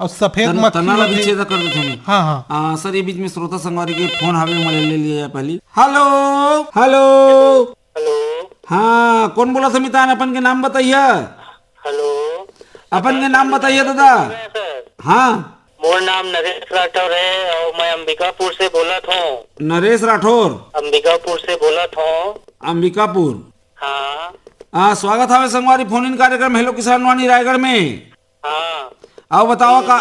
और सफेद तना ला भी मक्खी छेदा कर देथे में। हाँ हाँ सर ये बीच में श्रोता संगवारी के फोन हावे मैं ले लिया पहली। हेलो हेलो हेलो हाँ कौन बोला समितान अपन के नाम बताइए। हेलो अपन के नाम बताइए दादा। सर हाँ मोर नाम नरेश राठौर है और मैं अंबिकापुर से बोला था। नरेश राठौर अंबिकापुर से बोला था। अंबिकापुर। हाँ स्वागत है संगवारी फोन इन कार्यक्रम हेलो किसान वाणी रायगढ़ में। हाँ आओ बताओ का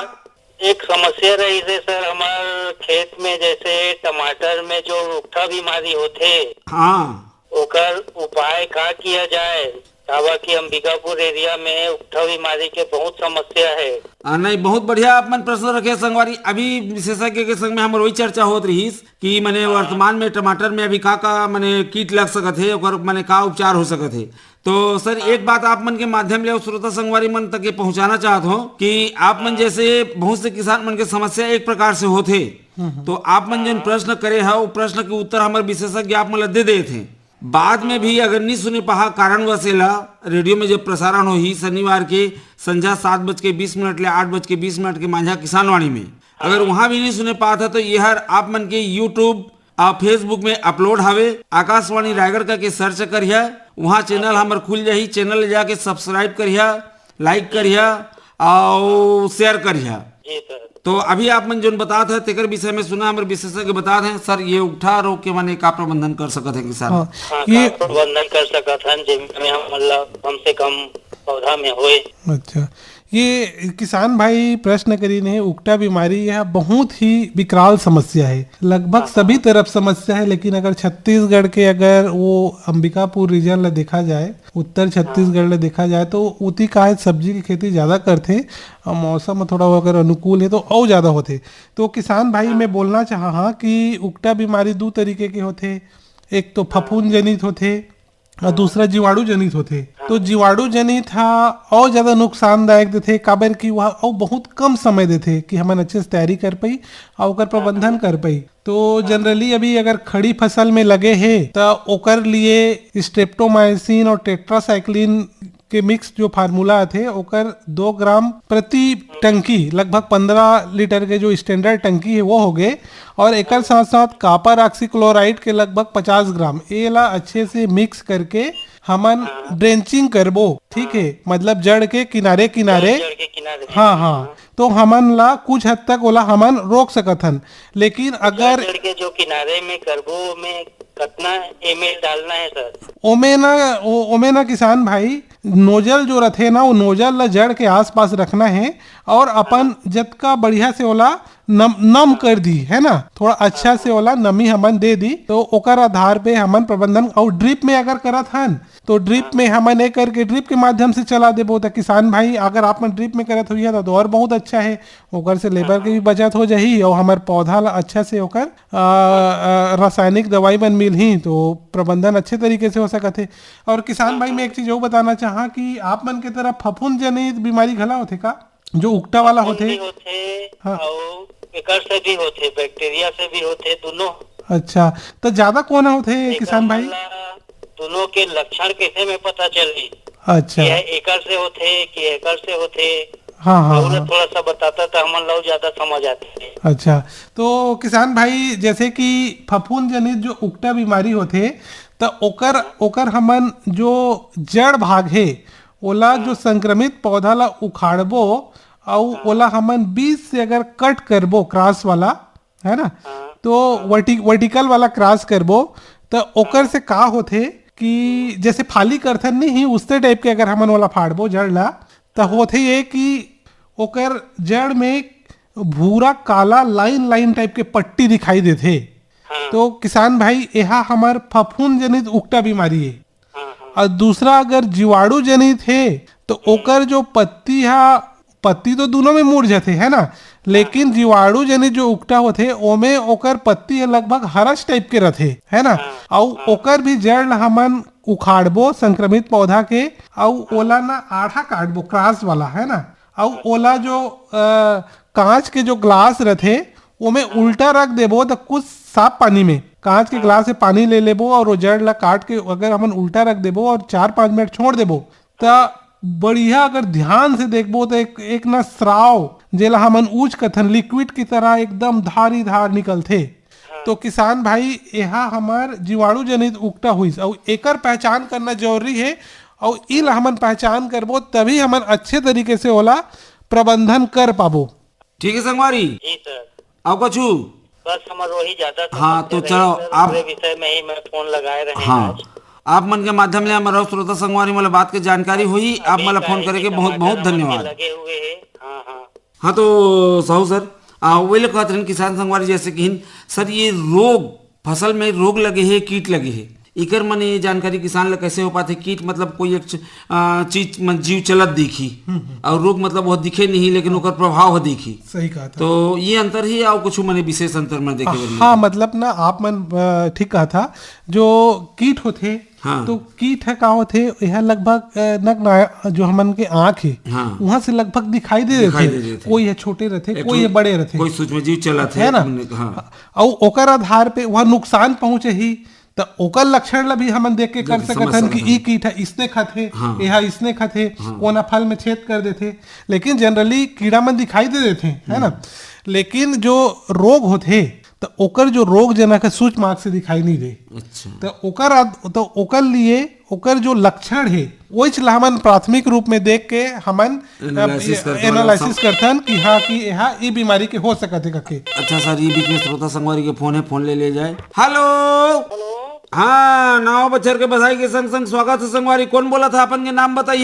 एक समस्या रही है सर हमार खेत में, जैसे टमाटर में जो रूखा बीमारी होते हाँ ओकर उपाय का किया जाए। तावा की अंबिकापुर एरिया में उठा बीमारी के बहुत समस्या है। नहीं बहुत बढ़िया आप मन प्रश्न रखे संगवारी। अभी विशेषज्ञ के संग में हमारे वही चर्चा होत रही कि मैंने वर्तमान में टमाटर में अभी का मैंने कीट लग सकत है और मैंने का उपचार हो सकत है। तो सर एक बात आप मन के माध्यम ले श्रोता संगवारी मन तक ये पहुंचाना चाहत हो कि आप मन जैसे बहुत से किसान मन के समस्या एक प्रकार से होते, तो आप मन जिन प्रश्न करे है वो प्रश्न के उत्तर हमारे विशेषज्ञ आप मन दे दे थे। बाद में भी अगर नहीं सुने पहा कारणवश रेडियो में जब प्रसारण हो ही शनिवार के संध्या 7:20 ले 8:20 के माझा किसानवाणी में अगर वहां भी नहीं सुने पाता तो यह आप मन के यूट्यूब फेसबुक में अपलोड हवे। आकाशवाणी रायगढ़ का के सर्च करिए, वहाँ चैनल हमार खुल जाही। चैनल ले जाके सब्सक्राइब करिए, लाइक करिए और शेयर करिए। जी सर तो अभी आप मन जो बतात है तेकर विषय में सुना हमारे विशेषज्ञ बता हैं सर ये उठा रोग के माने का प्रबंधन कर सकते हैं किसान। हाँ हाँ ये का प्रबंधन कर सका था जिनमें हम मतलब कम से कम पौधा में होए। अच्छा ये किसान भाई प्रश्न करी ने उकटा बीमारी यह बहुत ही विकराल समस्या है, लगभग सभी तरफ समस्या है। लेकिन अगर छत्तीसगढ़ के अगर वो अंबिकापुर रीजन ला देखा जाए, उत्तर छत्तीसगढ़ ला देखा जाए तो उती का है सब्जी की खेती ज्यादा करते और मौसम थोड़ा अगर अनुकूल है तो और ज्यादा होते। तो किसान भाई मैं बोलना चाहा कि उकटा बीमारी दो तरीके के होते, एक तो फफूंद जनित होते और दूसरा जीवाणु जनित होते। तो जीवाणु जनित हा और ज्यादा नुकसानदायक देते काबर कि वह और बहुत कम समय देते कि हम अच्छे से तैयारी कर पाई और ओकर प्रबंधन कर पाई। तो जनरली अभी अगर खड़ी फसल में लगे है तो ओकर लिए स्ट्रेप्टोमाइसिन और टेट्रासाइक्लिन के मिक्स जो फार्मूला थे ओकर 2 ग्राम प्रति टंकी लगभग 15 लीटर के जो स्टैंडर्ड टंकी है वो हो गए। और एक साथ साथ कॉपर ऑक्सीक्लोराइड के लगभग 50 ग्राम ये ला अच्छे से मिक्स करके हमन ड्रेंचिंग करबो। ठीक है, मतलब जड़ के किनारे किनारे जड़ के किनारे हाँ हाँ तो हमन ला कुछ हद तक ओला हमन रोक सकत हन। लेकिन अगर जड़ के जो किनारे में करबो में कितना ml डालना है सर? ओमे ना किसान भाई नोजल जो रथे ना वो नोजल ला जड़ के आसपास रखना है और अपन जतका बढ़िया से ओला नम कर दी है ना, थोड़ा अच्छा से ओला नमी हमन दे दी तो ओकर आधार पे हमन प्रबंधन। और ड्रिप में अगर करत हन तो ड्रिप में हमन एक करके ड्रिप के माध्यम से चला देबो। तो किसान भाई अगर आप ड्रिप में करत हुई तो और बहुत अच्छा है, ओकर से लेबर की भी बचत हो जाही और हमार पौधा ला अच्छा से ओकर रासायनिक दवाई बन मिल ही तो प्रबंधन अच्छे तरीके से हो सकत है। और किसान भाई मैं एक चीज और बताना चाहा कि आप मन के तरफ फफूंद जनित बीमारी घला होथे का जो उकटा वाला होथे? भी होते हाँ। और एकर से भी होते, बैक्टीरिया से भी होते, दोनों। अच्छा तो ज्यादा कौन होथे किसान भाई? दोनों के लक्षण कैसे में पता चली अच्छा कि एकर से होते कि एकर से होते? हाँ हाँ, हाँ। थोड़ा सा बताता तो हमन लोग ज्यादा समझ आते। अच्छा तो किसान भाई जैसे कि फफूंद जनित जो उकटा बीमारी होथे तो ओकर हमन जो जड़ भाग है ओला जो संक्रमित पौधा ला उखाड़बो और ओला हमन बीज से अगर कट करबो क्रॉस वाला है ना, तो वर्टिकल वाला क्रॉस करबो तो ओकर से का होथे कि जैसे फाली करथन नहीं उससे टाइप के अगर हमन वाला फाड़बो जड़ ला तो होथे ये कि ओकर जड़ में भूरा काला लाइन लाइन टाइप के पट्टी दिखाई देथे। तो किसान भाई यह हमार फफूंद जनित उकटा बीमारी है। और दूसरा अगर जीवाणु जनित है तो ओकर जो पत्ती तो दोनों में मुड़ जाते है ना, लेकिन जीवाणु जनित जो उकटा होते ओमे ओकर पत्ती लगभग हरस टाइप के रहते है ना, और ओकर भी जड़ हमन उखाड़बो संक्रमित पौधा के और ओला ना आधा काटबो क्रॉस वाला है ना, और ओला जो कांच के जो ग्लास रहते ओमे उल्टा रख देबो तो कुछ साफ पानी में कांच के ग्लास से पानी ले लेबो और वो जड़ ला काट के अगर हमन उल्टा रख देबो और 4-5 मिनट छोड़ देबो तो बढ़िया अगर ध्यान से देखबो तो एक ना स्राव जेला हमन ऊज कथन लिक्विड की तरह एकदम धारी धार निकलथे। तो किसान भाई यह हमार जीवाणु जनित उगटा हुई और एकर पहचान करना जरूरी है और इल हमन पहचान करबो तभी हमन अच्छे तरीके से ओला प्रबंधन कर पाबो। ठीक है संगवारी, जी सर। आओ कछु बस हमार वही ज्यादा हाँ, तो चलो आप विषय में ही मैं फोन लगाए रहे हाँ आज। आप मन के माध्यम ले हमारा श्रोता संगवारी मला बात के जानकारी हुई। आप मला फोन करे के बहुत बहुत धन्यवाद। लगे हुए हैं। हाँ हाँ हाँ तो साहू सर वही लोग कहते हैं किसान संगवारी जैसे कि सर ये रोग फसल में रोग लगे है, कीट लगे है, इकर मन ये जानकारी किसान लोग कैसे हो पाते? कीट मतलब कोई एक चीज जीव चलत दिखी और रोग मतलब वो दिखे नहीं लेकिन ओकर प्रभाव हो दिखी। सही कहा था। तो ये अंतर ही और कुछ मने विशेष अंतर में देखे बदले। हाँ मतलब ना आप मन ठीक कहा था। जो कीट होते हाँ। तो कीट है का होते यह लगभग नग जो हमन के आँख है हाँ। वहां से लगभग दिखाई दे देते। कोई है छोटे रहते, कोई है बड़े रहते, कोई सूक्ष्म जीव चलत है ना। हाँ। और ओकर आधार पे वह नुकसान पहुंचे ही तो ओकर लक्षण ला भी हमन देख के कर सकत हन कि ई कीट है इसने खाते, हाँ। यह इसने खाते, कोना फल में छेद कर देते। लेकिन जनरली कीड़ा मन दिखाई दे देते है ना। लेकिन जो रोग होते तो ओकर जो रोग जनक है सूक्ष्म आँख से दिखाई नहीं दे। अच्छा। तो ओकर लिए ओकर जो लक्षण है वो हमन प्राथमिक रूप में देख के हमन एनालिसिस करथन कि हाँ कि यह ई बीमारी के हो सकत है कके। अच्छा सर ये बीच में श्रोता संगवारी के फोन है, फोन ले जाए। हेलो हाँ, नाव बचर के बधाई के संग संग स्वागत है संगवारी। कौन बोला था? अपन के नाम बताइए।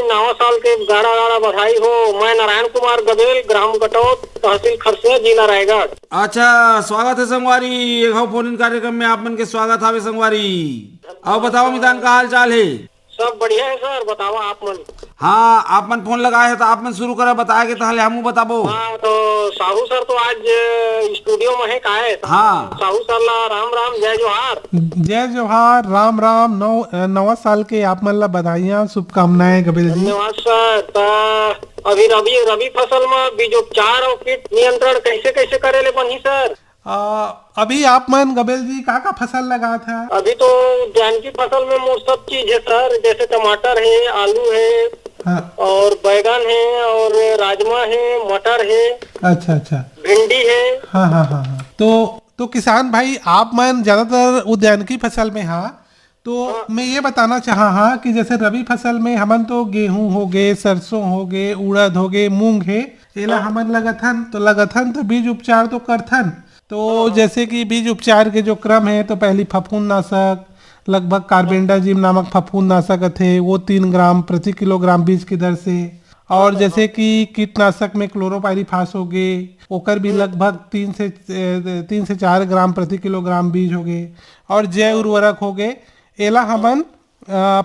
नवा साल के गाड़ा गाड़ा बधाई हो। मैं नारायण कुमार गबेल, ग्राम कटौत, तहसील खरसिया, जिला रायगढ़। अच्छा स्वागत है संगवारी। एक फोन इन कार्यक्रम में आप मन के स्वागत है संगवारी। अब बताओ मितान का हाल चाल है? सब बढ़िया है सर, बताओ आप मन। हाँ आप मन फोन लगाए है तो आप मन शुरू करा बताए के ताले हमू बताबो। हाँ तो साहू सर तो आज स्टूडियो में है का है? हाँ साहू सर ला राम राम, जय जोहार। जय जोहार, राम राम। नवा साल के आप मन ला बधाइयाँ शुभकामनाएं गबेल जी। धन्यवाद सर। अभी रबी फसल में बीजोपचार और कीट नियंत्रण कैसे कैसे करेले बनी सर? अभी आप मन गबेल जी का फसल लगा था? अभी तो उद्यान की फसल में मोर सब चीज है सर, जैसे टमाटर है, आलू है, हाँ। और बैगन है, और राजमा है, मटर है। अच्छा अच्छा। भिंडी है। हाँ हाँ हाँ हाँ। तो किसान भाई आप मन ज्यादातर उद्यान की फसल में हाँ तो मैं ये बताना चाहा हाँ कि जैसे रबी फसल में हमन तो गेहूं हो गए, सरसों हो गए, उड़द हो गए, मूंग है, एला हमन लगथन तो बीज उपचार तो करथन। तो जैसे कि बीज उपचार के जो क्रम है तो पहली फफूंदनाशक लगभग कार्बेंडाजिम नामक फफूंदनाशक थे वो 3 ग्राम प्रति किलोग्राम बीज की दर से। और जैसे कि कीटनाशक में क्लोरोपाइरीफास हो गए ओकर भी लगभग 3 से 4 ग्राम प्रति किलोग्राम बीज हो गए। और जैव उर्वरक हो गए एला हमन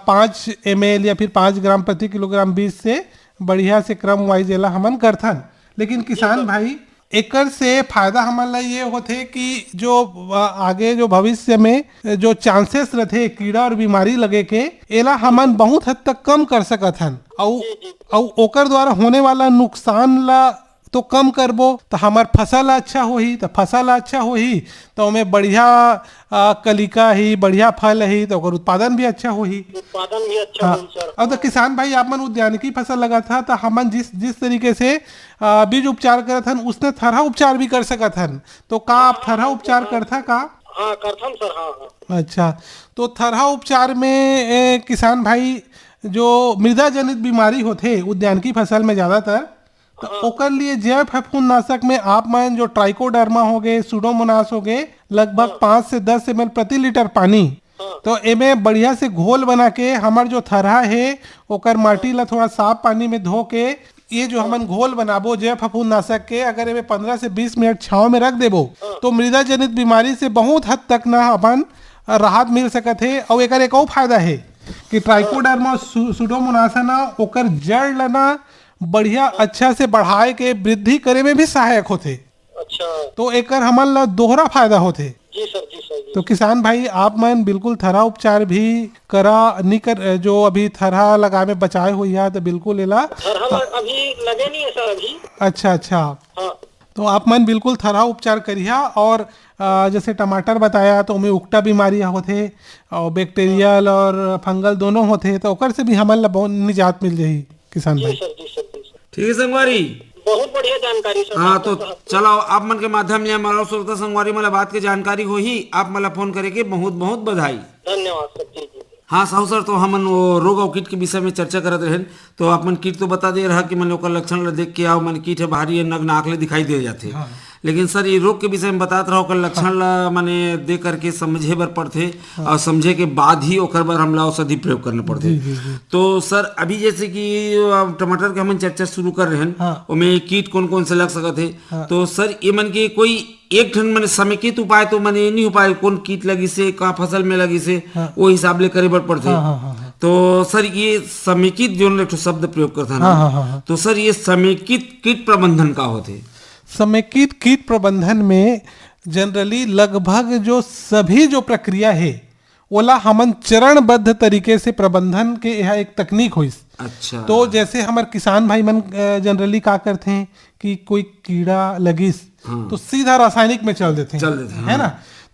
5 ml या फिर 5 ग्राम प्रति किलोग्राम बीज से बढ़िया से क्रम वाइज एला हमन करथन। लेकिन किसान भाई एकर से फायदा हमन ला ये होते कि जो आगे जो भविष्य में जो चांसेस रहते कीड़ा और बीमारी लगे के एला हमन बहुत हद तक कम कर सकत हन और ओकर द्वारा होने वाला नुकसान ला तो कम करबो तो हमार फसल अच्छा होही। तो फसल अच्छा होही तो हमें बढ़िया कलिका ही, बढ़िया फल ही, तो ओकर उत्पादन भी अच्छा होही। उत्पादन भी अच्छा होही सर। अब तो किसान भाई आप मन उद्यानिकी फसल लगा था तो हमन जिस तरीके से बीज उपचार करत हन उसने थरहा उपचार भी कर सकत हन। तो का आप थरहा उपचार करथा का? हाँ करथन सर। हाँ। अच्छा तो थरहा उपचार में किसान भाई जो मृदा जनित बीमारी होते उद्यानिकी फसल में ज्यादातर तो ओकर लिए जैव फफूंदनाशक में आप मन जो ट्राइकोडर्मा हो गए, सुडोमोनास हो गए, लगभग 5 से 10 ml प्रति लीटर पानी तो एमे बढ़िया से घोल बना के हमार जो थरहा है ओकर माटी ला थोड़ा साफ पानी में धो के ये जो हमन घोल बनाबो जैव फफूंदनाशक के अगर एमे 15 से 20 मिनट छांव में रख देबो तो मृदा जनित बीमारी से बहुत हद तक ना अपन राहत मिल सकत है। और एकर एक और फायदा है कि ट्राइकोडर्मा सुडोमोनास ना ओकर जड़ ला ना बढ़िया अच्छा से बढ़ाए के वृद्धि करे में भी सहायक होते। अच्छा। तो एकर हमन ला दोहरा फायदा होते। जी सर, जी सर। जी। तो किसान भाई आप मन बिल्कुल थरहा उपचार भी करा नहीं कर जो अभी थरहा लगाए में बचाए हुई है तो बिल्कुल एला अभी लगे नहीं है सर अभी। अच्छा अच्छा। हाँ। तो आप मन बिल्कुल थरहा उपचार करिया। और जैसे टमाटर बताया तो उनमें उक्टा बीमारी होते और बैक्टीरियल और फंगल दोनों होते तो ओकर से भी हमन ला बहुत निजात मिल जाही किसान भाई। जी सर, जी सर। ठीक है संगवारी। बहुत बढ़िया जानकारी सर। हाँ तो चलो आप मन के माध्यम ले हमारा श्रोता संगवारी मला बात के जानकारी होही, आप मला फोन करे के बहुत बहुत बधाई। धन्यवाद सर। जी जी। हाँ साहू सर, तो हमन वो रोग और कीट के विषय में चर्चा करत रहे, तो आप मन कीट तो बता दे रहा कि मन ओकर लक्षण ला देख के आओ मन कीट है भारी नग नाकले दिखाई दे जाते, लेकिन सर ये रोग के विषय में बताते रहो, ओकर लक्षण ला माने दे करके समझे बर पड़थे और समझे के बाद ही ओकर बर हमला औषधि प्रयोग करना पड़थे। तो सर अभी जैसे कि टमाटर के हमन चर्चा शुरू कर रहे हैं, उनमें कीट कौन कौन से लग सकते है, तो सर ये मन के कोई एक ठन मैंने समेकित उपाय तो मैंने नहीं हो पाए, कौन कीट लगी से का फसल में लगी से वो हिसाब ले करे बर पड़थे। तो सर ये समेकित जो एक शब्द प्रयोग करता है, तो सर ये समेकित कीट प्रबंधन का होते? समेकित कीट प्रबंधन में जनरली लगभग जो सभी जो प्रक्रिया है ओला हमन चरणबद्ध तरीके से प्रबंधन के यह एक तकनीक हुई। अच्छा। तो जैसे हमारे किसान भाई मन जनरली का करते हैं कि कोई कीड़ा लगिस तो सीधा रासायनिक में चल देते हैं, है ना।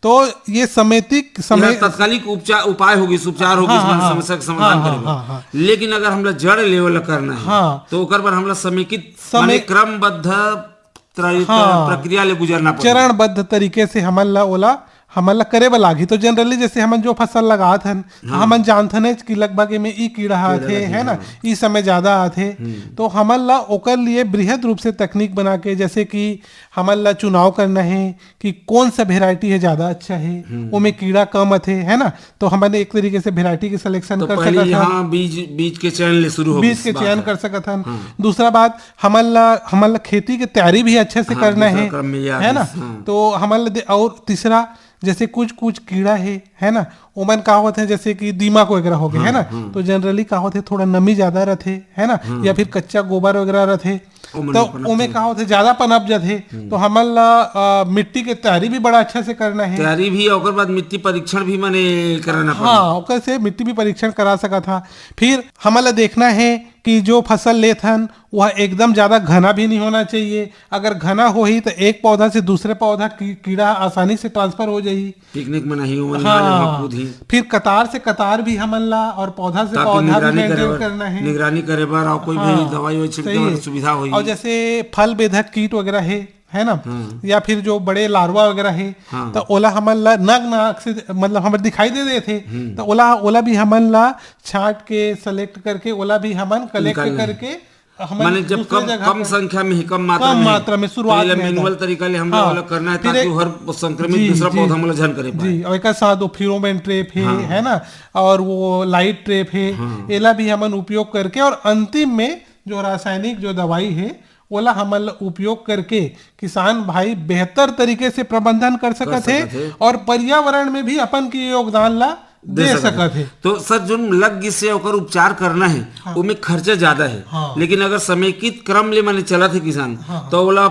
तो ये समेतिक तत्कालिक उपाय होगी, उपचार होगी, समस्या का समाधान करेगा। लेकिन अगर हमला जड़ लेवल करना है तो ओकर पर हमला समेकित क्रमबद्ध प्रक्रिया ले गुजरना पड़ेगा, चरणबद्ध तरीके से हमन ला करे बर लागी। तो जनरली जैसे हमन जो फसल लगात हन हमन जानथन कि लगभग में ई कीड़ा आथे, है ना, ई समय ज्यादा आथे, तो हमन ला ओकर लिए बृहद रूप से तकनीक बना के जैसे कि हमन ला चुनाव करना है कि कौन सा वेराइटी है ज्यादा अच्छा है, उनमें कीड़ा कम आथे, है ना। तो हमन एक तरीके से वेराइटी के सिलेक्शन कर सकत हन, बीज के चयन ले शुरू हो, बीज के चयन कर सकत हन। दूसरा बात हमन ला खेती की तैयारी भी अच्छे से करना है ना। तो हमन ला और तीसरा जैसे कुछ कीड़ा है ना, ओमन का होते हैं जैसे कि दीमक वगैरह हो गए, है ना। तो जनरली का होते थोड़ा नमी ज्यादा रहते, है ना, या फिर कच्चा गोबर वगैरह रहते, तो उमें का होते ज्यादा पनप जाते। तो हमन ला मिट्टी के तैयारी भी बड़ा अच्छा से करना है, तैयारी भी और बाद मिट्टी परीक्षण भी माने कराना पड़ेगा। हाँ, ओकर से मिट्टी भी परीक्षण करा सका था। फिर हमन ला देखना है कि जो फसल लेत हन वह एकदम ज्यादा घना भी नहीं होना चाहिए। अगर घना हो ही तो एक पौधा से दूसरे पौधा कीड़ा आसानी से ट्रांसफर हो जाही, पिकनिक में नहीं हो। हाँ, फिर कतार से कतार भी हमन ला और पौधा से पौधा भी मेंटेन करना है, निगरानी करे बर और कोई भी दवाई छिड़के सुविधा होगी। और जैसे फल बेधक कीट वगैरह है ना, या फिर जो बड़े लार्वा वगैरह है, तो ओला हमन ला नग से मतलब हमें दिखाई दे देते, तो ओला भी हमन ला छांट के सेलेक्ट करके ओला भी हमन कलेक्ट करके माने जब कम संख्या में ही कम मात्रा में शुरुआत में मैनुअल तरीका ले हमला वाला करना है ताकि हर संक्रमित दूसरा पौधा मला झन करे पाए। जी, और एक साथ वो फिरोमेन ट्रैप है ना, और वो लाइट ट्रैप है, एला भी हमन उपयोग करके, और अंतिम में जो रासायनिक जो दवाई है ओला हमन उपयोग करके किसान भाई बेहतर तरीके से प्रबंधन कर सकत है और पर्यावरण में भी अपन की योगदान ला दे सकत है। तो सर जो लग से ओकर उपचार करना है उमें खर्चा ज्यादा है, लेकिन अगर समेकित क्रम ले माने चला थे किसान तो ओला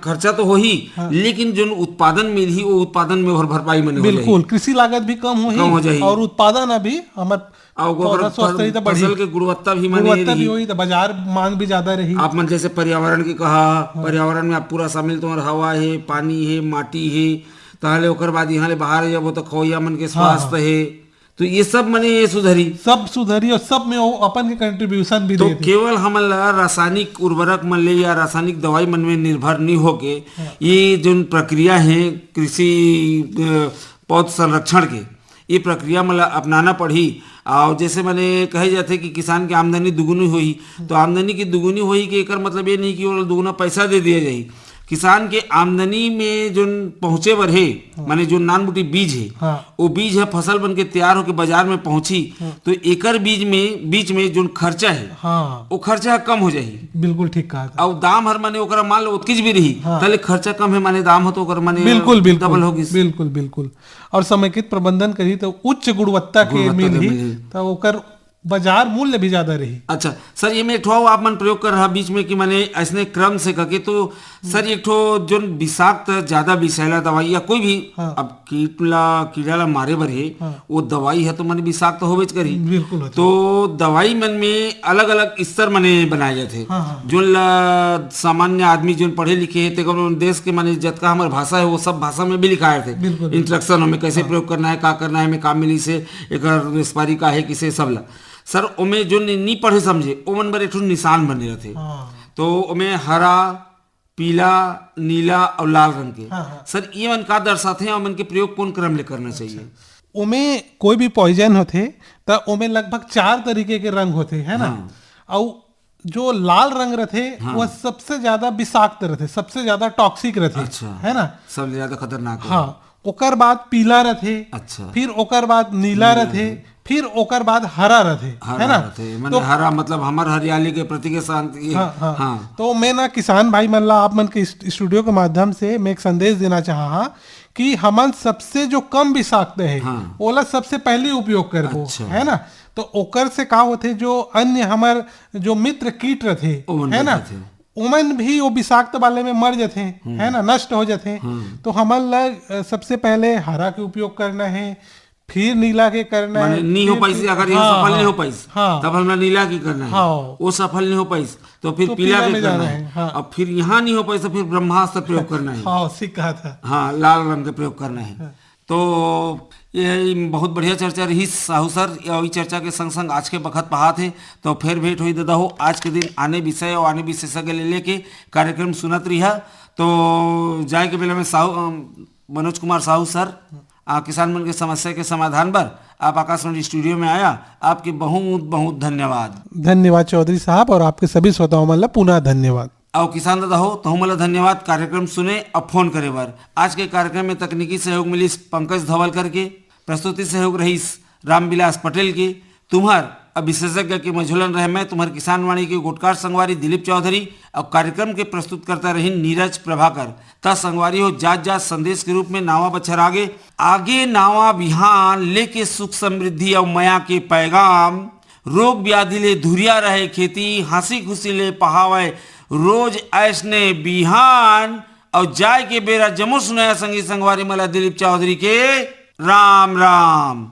खर्चा तो हो ही, लेकिन जो उत्पादन मिली वो उत्पादन में भरपाई में बिल्कुल कृषि लागत भी कम हो जाए और उत्पादन अभी हमार फसल के गुणवत्ता भी भी हुई, तो बाजार मांग भी ज्यादा रही। आप मन जैसे पर्यावरण की कहा, पर्यावरण में आप पूरा शामिल तुम्हारा हवा है, पानी है, माटी है, ताले ओकर बाद यहाँ ले बाहर जब तो खोया मन के स्वास्थ्य है, तो ये सब मने सब सुधरी और सब में अपन के कंट्रीब्यूशन भी तो केवल हमन रासायनिक उर्वरक मन ले या रासायनिक दवाई मन में निर्भर नहीं होके ये जो प्रक्रिया है कृषि पौध संरक्षण के, ये प्रक्रिया मतलब अपनाना पड़ी। और जैसे मैंने कहे जाते कि किसान की आमदनी दुगुनी हुई, तो आमदनी की दुगुनी हुई कि एकर मतलब ये नहीं कि वो दुगुना पैसा दे दिया जाए। किसान के आमदनी में जो पहुंचे बर है माने जो नान बूटी बीज है वो बीज है फसल बन के तैयार होके बाजार में पहुंची, तो एकर बीच में जो खर्चा है वो खर्चा कम हो जाही। बिल्कुल ठीक कहा। और दाम हर माने ओकरा माल उतकिज भी रही तले खर्चा कम है माने दाम हो तो ओकर माने बिल्कुल डबल होगी। बिल्कुल और समेकित प्रबंधन करी तो उच्च गुणवत्ता के मिली तो ओकर बाजार मूल्य भी ज्यादा रही। अच्छा सर, ये में ठो आप मन प्रयोग कर रहा बीच में कि मैंने ऐसने क्रम से करके, तो सर एक ठो जो विषाक्त ज्यादा विषैला दवाई या कोई भी अब कीड़ा ला मारे बर है वो दवाई है तो मैंने विषाक्त तो होबेच करी। बिल्कुल। तो दवाई मन में अलग अलग स्तर मने बनाए जाते जो सामान्य आदमी जो पढ़े लिखे है तो देश के माने जतका हमारे भाषा है वो सब भाषा में भी लिखाए थे, इंस्ट्रक्शन में कैसे प्रयोग करना है, का करना है, में काम मिली से एक का है किसे सब ला। सर ओमे जो नहीं पढ़े समझे ओ मन बर एक निशान बने रहते, तो ओमे हरा, पीला, नीला और लाल रंग के हाँ। सर ये मन का दर्शाते हैं और मन के प्रयोग कौन क्रम ले करना चाहिए? ओमे कोई भी पॉइजन होते त ओमे लगभग 4 तरीके के रंग होते है ना। और जो लाल रंग रहते वह सबसे ज्यादा विषाक्त रहते, सबसे ज्यादा टॉक्सिक रहते। अच्छा। है ना। सबसे ज्यादा खतरनाक है। हाँ, ओकर बाद पीला रहते। अच्छा। फिर ओकर बाद नीला रहते, फिर ओकर बाद हरा रहते। है ना। तो हरा मतलब हमार हरियाली के प्रतीक के साथ हाँ। तो मैं ना किसान भाई मन ला आप मन के स्टूडियो के माध्यम से मैं एक संदेश देना चाहा कि हमन सबसे जो कम विषाक्त है ओला सबसे पहले उपयोग करबो। अच्छा। है ना। तो ओकर से का होते जो अन्य हमार जो मित्र कीट रहते है ना, उमन भी वो विषाक्त वाले में मर जाते है ना, नष्ट हो जाते। तो हमन लग सबसे पहले हरा के उपयोग करना है, फिर नीला के करना है। नहीं हो पाई अगर ये सफल नहीं हो पाई तब हमरा नीला की करना है। हाँ। वो सफल नहीं हो पाई तो फिर पीला के करना है। हाँ। अब फिर यहाँ नहीं हो पाई तो फिर ब्रह्मास्त्र प्रयोग करना है। हाँ, सीखा था। हाँ, लाल रंग का प्रयोग करना है। तो ये बहुत बढ़िया चर्चा रही साहू सर। ये चर्चा के संग संग आज के बखत पहा थे तो फिर भेंट हुई दादा हो आज के दिन आने विषय और आने विशेषज्ञ ले लेके कार्यक्रम सुनत रही। तो जाए के बेला में साहू मनोज कुमार साहू सर किसान मन के समस्या के समाधान पर आप आकाशवाणी स्टूडियो में आया, आपके बहुत बहुत धन्यवाद। धन्यवाद चौधरी साहब, और आपके सभी श्रोताओं मन ला पुनः धन्यवाद। आओ किसान दादा हो तो मला धन्यवाद कार्यक्रम सुने और फोन करे बर। आज के कार्यक्रम में तकनीकी सहयोग मिली पंकज धवल करके, प्रस्तुति सहयोग रही रामविलास पटेल की, तुम्हार विशेषज्ञ के मझुलन रहे मैं तुम्हार किसान वाणी की गुटकार संगवारी दिलीप चौधरी और कार्यक्रम के प्रस्तुत करता रही नीरज प्रभाकर। ता संगवारी हो जात जात संदेश के रूप में नावा बच्छर आगे नावा बिहान लेके सुख समृद्धि और मया के पैगाम, रोग व्याधि ले धुरिया रहे खेती, हंसी खुशी ले पहावे रोज ऐसने बिहान। और जाय के बेरा जमो सुनाया संगी संगवारी मला दिलीप चौधरी के राम राम।